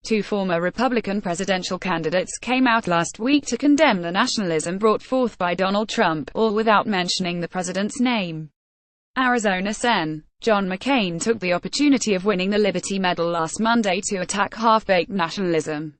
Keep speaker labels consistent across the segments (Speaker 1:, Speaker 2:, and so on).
Speaker 1: Two former Republican presidential candidates came out last week to condemn the nationalism brought forth by Donald Trump, all without mentioning the president's name. Arizona Sen. John McCain took the opportunity of winning the Liberty Medal last Monday to attack half-baked nationalism.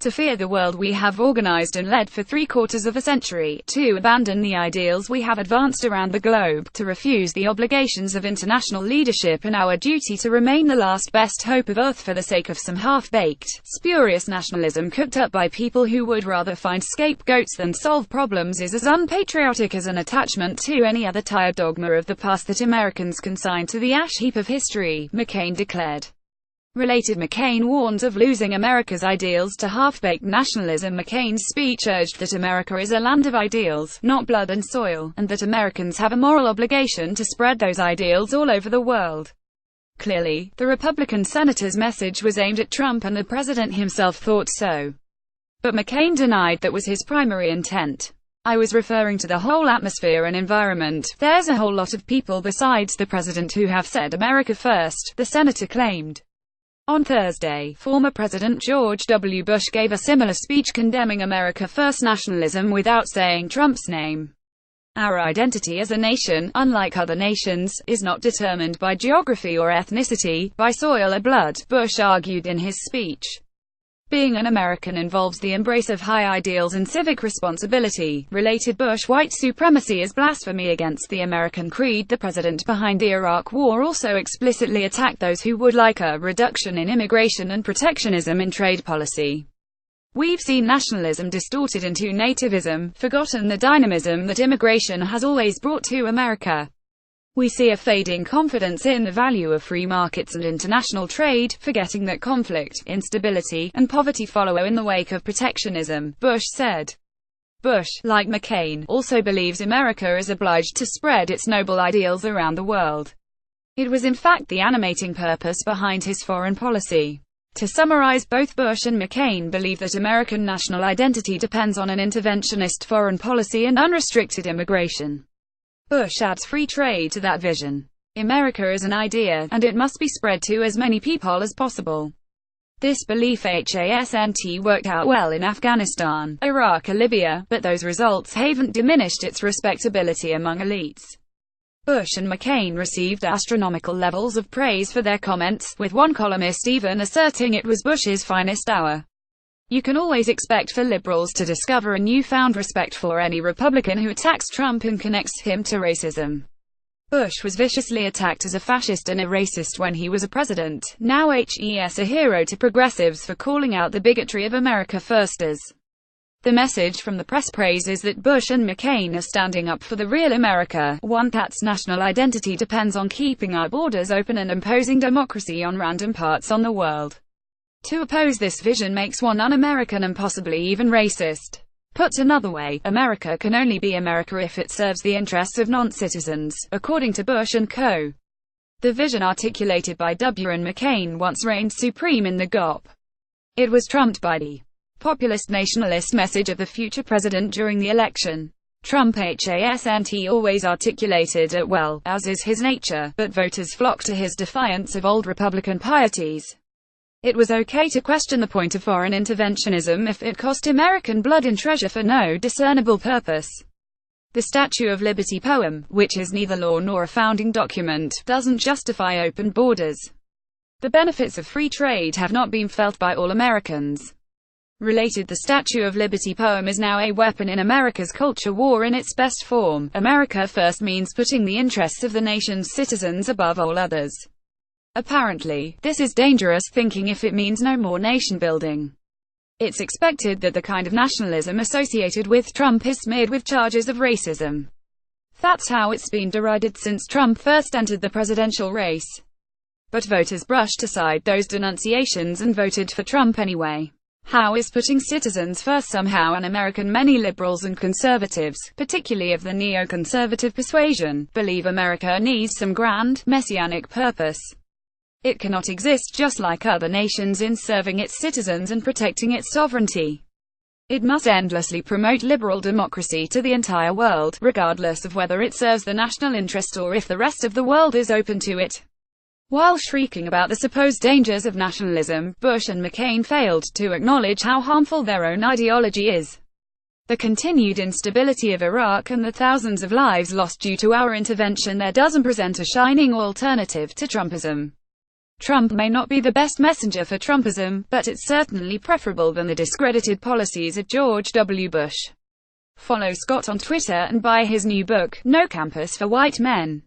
Speaker 1: To fear the world we have organized and led for 3/4 of a century, to abandon the ideals we have advanced around the globe, to refuse the obligations of international leadership and our duty to remain the last best hope of Earth for the sake of some half-baked, spurious nationalism cooked up by people who would rather find scapegoats than solve problems is as unpatriotic as an attachment to any other tired dogma of the past that Americans consign to the ash heap of history, McCain declared. Related, McCain warns of losing America's ideals to half-baked nationalism. McCain's speech urged that America is a land of ideals, not blood and soil, and that Americans have a moral obligation to spread those ideals all over the world. Clearly, the Republican senator's message was aimed at Trump, and the president himself thought so. But McCain denied that was his primary intent. "I was referring to the whole atmosphere and environment. There's a whole lot of people besides the president who have said America first," the senator claimed. On Thursday, former President George W. Bush gave a similar speech condemning America First nationalism without saying Trump's name. "Our identity as a nation, unlike other nations, is not determined by geography or ethnicity, by soil or blood," Bush argued in his speech. "Being an American involves the embrace of high ideals and civic responsibility." Related, Bush, "White supremacy is blasphemy against the American creed." The president behind the Iraq War also explicitly attacked those who would like a reduction in immigration and protectionism in trade policy. "We've seen nationalism distorted into nativism, forgotten the dynamism that immigration has always brought to America. We see a fading confidence in the value of free markets and international trade, forgetting that conflict, instability, and poverty follow in the wake of protectionism," Bush said. Bush, like McCain, also believes America is obliged to spread its noble ideals around the world. It was in fact the animating purpose behind his foreign policy. To summarize, both Bush and McCain believe that American national identity depends on an interventionist foreign policy and unrestricted immigration. Bush adds free trade to that vision. "America is an idea, and it must be spread to as many people as possible." This belief hasn't worked out well in Afghanistan, Iraq or Libya, but those results haven't diminished its respectability among elites. Bush and McCain received astronomical levels of praise for their comments, with one columnist even asserting it was Bush's finest hour. You can always expect for liberals to discover a newfound respect for any Republican who attacks Trump and connects him to racism. Bush was viciously attacked as a fascist and a racist when he was a president. Now he's a hero to progressives for calling out the bigotry of America Firsters. The message from the press praises that Bush and McCain are standing up for the real America, one that's national identity depends on keeping our borders open and imposing democracy on random parts on the world. To oppose this vision makes one un-American and possibly even racist. Put another way, America can only be America if it serves the interests of non-citizens, according to Bush and co. The vision articulated by W and McCain once reigned supreme in the GOP. It was trumped by the populist nationalist message of the future president during the election. Trump hasn't always articulated it well, as is his nature, but voters flocked to his defiance of old Republican pieties. It was okay to question the point of foreign interventionism if it cost American blood and treasure for no discernible purpose. The Statue of Liberty poem, which is neither law nor a founding document, doesn't justify open borders. The benefits of free trade have not been felt by all Americans. Related, the Statue of Liberty poem is now a weapon in America's culture war in its best form. America First means putting the interests of the nation's citizens above all others. Apparently, this is dangerous thinking if it means no more nation building. It's expected that the kind of nationalism associated with Trump is smeared with charges of racism. That's how it's been derided since Trump first entered the presidential race. But voters brushed aside those denunciations and voted for Trump anyway. How is putting citizens first somehow un-American? Many liberals and conservatives, particularly of the neoconservative persuasion, believe America needs some grand, messianic purpose. It cannot exist just like other nations in serving its citizens and protecting its sovereignty. It must endlessly promote liberal democracy to the entire world, regardless of whether it serves the national interest or if the rest of the world is open to it. While shrieking about the supposed dangers of nationalism, Bush and McCain failed to acknowledge how harmful their own ideology is. The continued instability of Iraq and the thousands of lives lost due to our intervention there doesn't present a shining alternative to Trumpism. Trump may not be the best messenger for Trumpism, but it's certainly preferable than the discredited policies of George W. Bush. Follow Scott on Twitter and buy his new book, No Campus for White Men.